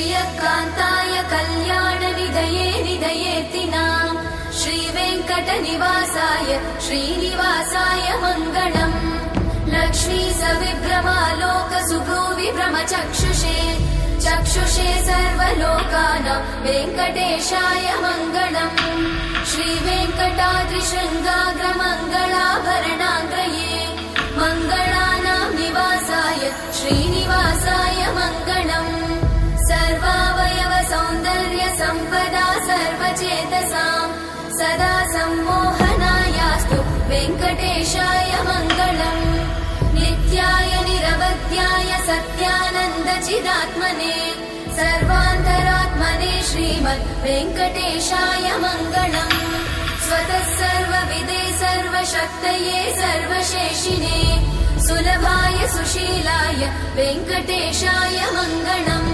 श्रियकान्ताय कल्याणनिधये निधयेतिनाम् श्रीवेङ्कटनिवासाय श्रीनिवासाय मङ्गलम् लक्ष्मी सविभ्रमालोक सुभ्रूविभ्रमचक्षुषे चक्षुषे सर्वलोकानां वेङ्कटेशाय मङ्गलम् श्रीवेङ्कटाद्रिशृङ्गाग्रमङ्गलाभरणाङ्गये मङ्गलानां निवासाय श्रीनिवासाय मङ्गलम् सर्वावयव सौन्दर्य सम्पदा सर्वचेतसां सदा सम्मोहनायास्तु वेङ्कटेशाय मङ्गलम् नित्याय निरवध्याय सत्यानन्दचिदात्मने सर्वान्तरात्मने श्रीमद् वेङ्कटेशाय मङ्गलम् स्वतः सर्वविदे सर्वशक्तये सर्वशेषिने सुलभाय सुशीलाय वेङ्कटेशाय मङ्गलम्।